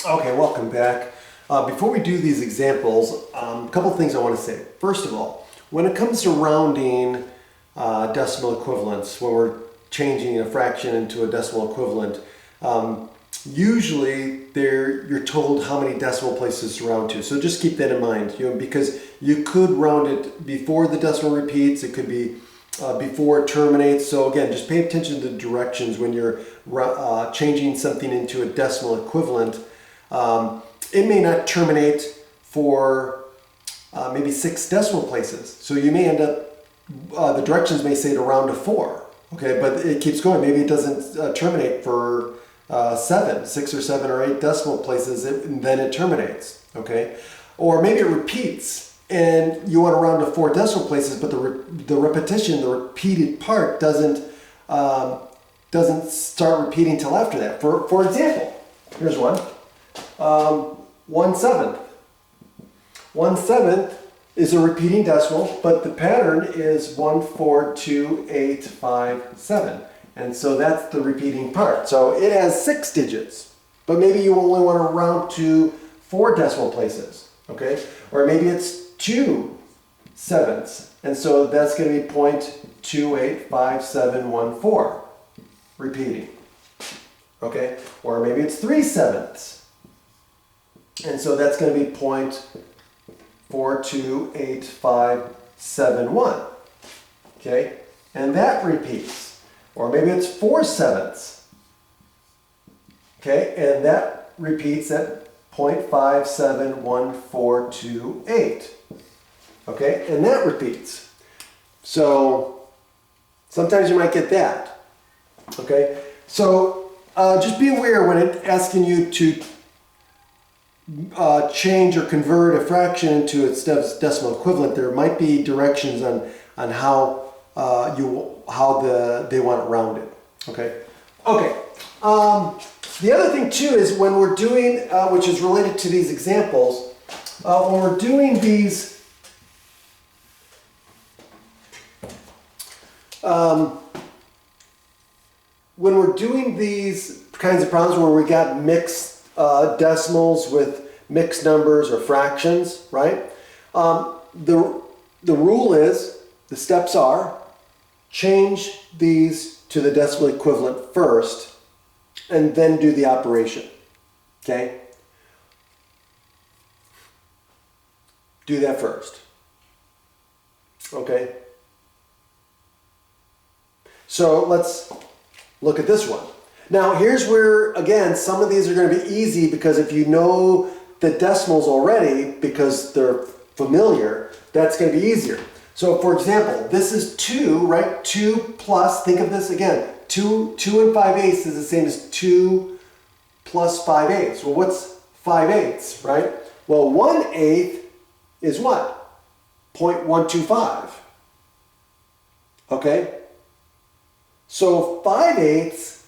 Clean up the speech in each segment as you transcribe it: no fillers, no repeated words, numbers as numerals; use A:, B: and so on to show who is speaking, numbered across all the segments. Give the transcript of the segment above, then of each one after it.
A: Okay, welcome back. Before we do these examples, a couple things I want to say. First of all, when it comes to rounding decimal equivalents, when we're changing a fraction into a decimal equivalent, usually you're told how many decimal places to round to. So just keep that in mind, because you could round it before the decimal repeats. It could be before it terminates. So again, just pay attention to the directions when you're changing something into a decimal equivalent. It may not terminate for maybe 6 decimal places. So you may end up, the directions may say to round to 4, okay, but it keeps going. Maybe it doesn't terminate for 6 or 7 or 8 decimal places, and then it terminates, okay? Or maybe it repeats and you want to round to 4 decimal places, but the repetition, the repeated part doesn't start repeating till after that. For example, here's one. 1/7. 1/7 is a repeating decimal, but the pattern is 1, 4, 2, 8, 5, 7. And so that's the repeating part. So it has 6 digits, but maybe you only want to round to 4 decimal places, okay? Or maybe it's 2 sevenths, and so that's going to be 0.285714, repeating, okay? Or maybe it's 3 sevenths. And so that's going to be 0.428571, okay? And that repeats. Or maybe it's 4 sevenths, okay? And that repeats at 0.571428, okay? And that repeats. So sometimes you might get that, okay? So just be aware when it's asking you to change or convert a fraction into its decimal equivalent, there might be directions on how they want it rounded. Okay. Okay. The other thing too is when we're doing, which is related to these examples, when we're doing these kinds of problems where we got mixed decimals with mixed numbers or fractions, right? The rule is, the steps are, change these to the decimal equivalent first and then do the operation, okay? Do that first, okay? So let's look at this one. Now here's where, again, some of these are going to be easy because if you know the decimals already, because they're familiar, that's going to be easier. So for example, this is 2, right? 2 plus, think of this again, 2 and 5/8 is the same as 2 plus 5/8. Well, what's 5/8, right? Well, 1/8 is what? 0.125. Okay? So 5/8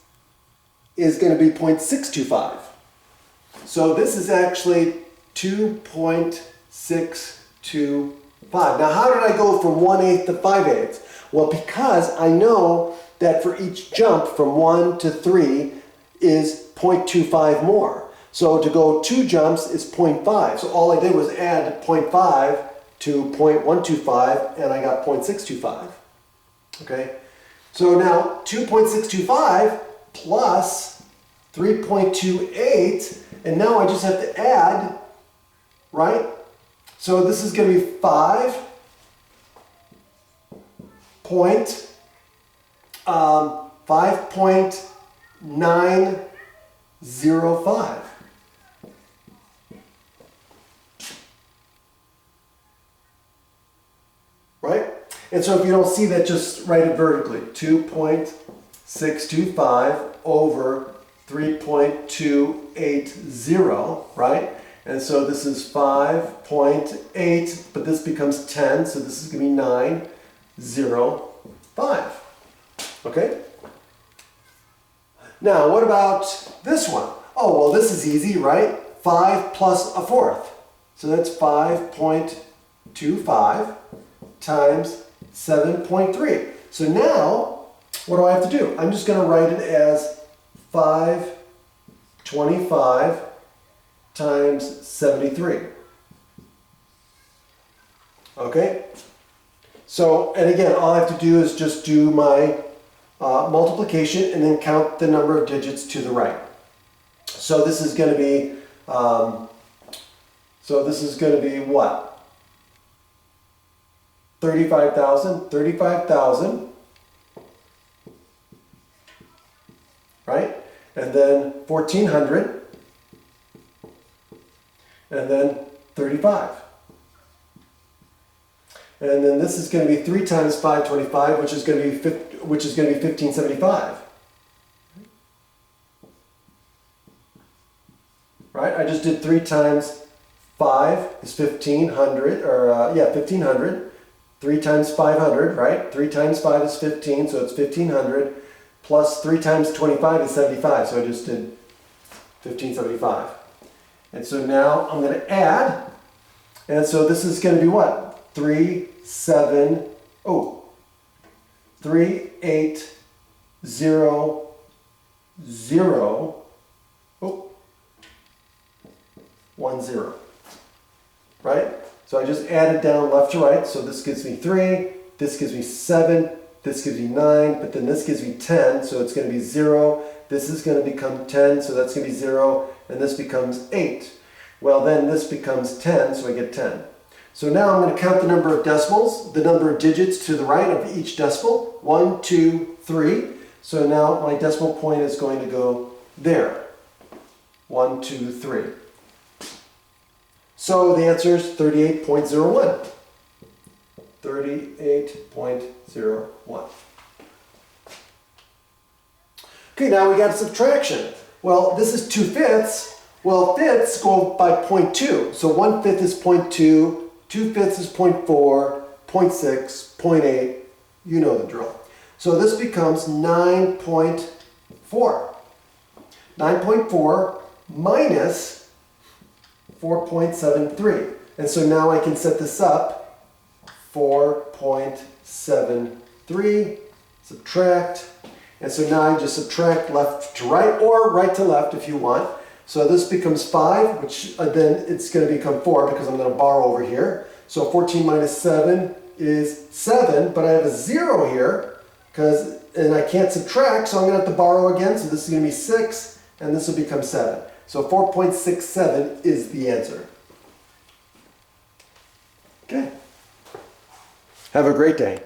A: is going to be 0.625. So this is actually 2.625. Now how did I go from 1/8 to 5/8? Well, because I know that for each jump from 1 to 3 is 0.25 more. So to go 2 jumps is 0.5. So all I did was add 0.5 to 0.125 and I got 0.625. Okay? So now 2.625 plus 3.28, and now I just have to add, right? So this is going to be 5.905. Right? And so if you don't see that, just write it vertically. 2.625 over 3.280, right? And so this is 5.8, but this becomes 10, so this is going to be 905. Okay? Now, what about this one? Oh, well, this is easy, right? 5 plus a fourth. So that's 5.25 times 7.3. So now, what do I have to do? I'm just going to write it as 525 times 73. Okay? So, and again, all I have to do is just do my multiplication and then count the number of digits to the right. So this is going to be, what? 35,000, 35,000, right? And then 1,400, and then 35. And then this is going to be 3 times 525, which is going to be 1575. Right? I just did 3 times 5 is 1,500, or 1,500. 3 times 500, right? 3 times 5 is 15, so it's 1,500. Plus 3 times 25 is 75, so I just did 1575. And so now I'm going to add, and so this is going to be what? 3,800, 10, right? So I just added down left to right, so this gives me 3, this gives me 7, this gives me 9, but then this gives me 10, so it's going to be 0, this is going to become 10, so that's going to be 0, and this becomes 8. Well, then this becomes 10, so I get 10. So now I'm going to count the number of decimals, the number of digits to the right of each decimal. 1, 2, 3. So now my decimal point is going to go there. 1, 2, 3. So the answer is 38.01. 38.01. Okay, now we got subtraction. Well, this is 2/5. Well, fifths go by 0.2. So 1/5 is 0.2. 2/5 is 0.4, 0.6, 0.8, you know the drill. So this becomes 9.4. 9.4 minus 4.73. And so now I can set this up, 4.73, subtract. And so now I just subtract left to right or right to left if you want. So this becomes 5, which then it's going to become 4 because I'm going to borrow over here. So 14 minus 7 is 7, but I have a 0 here, and I can't subtract, so I'm going to have to borrow again. So this is going to be 6, and this will become 7. So 4.67 is the answer. Okay. Have a great day.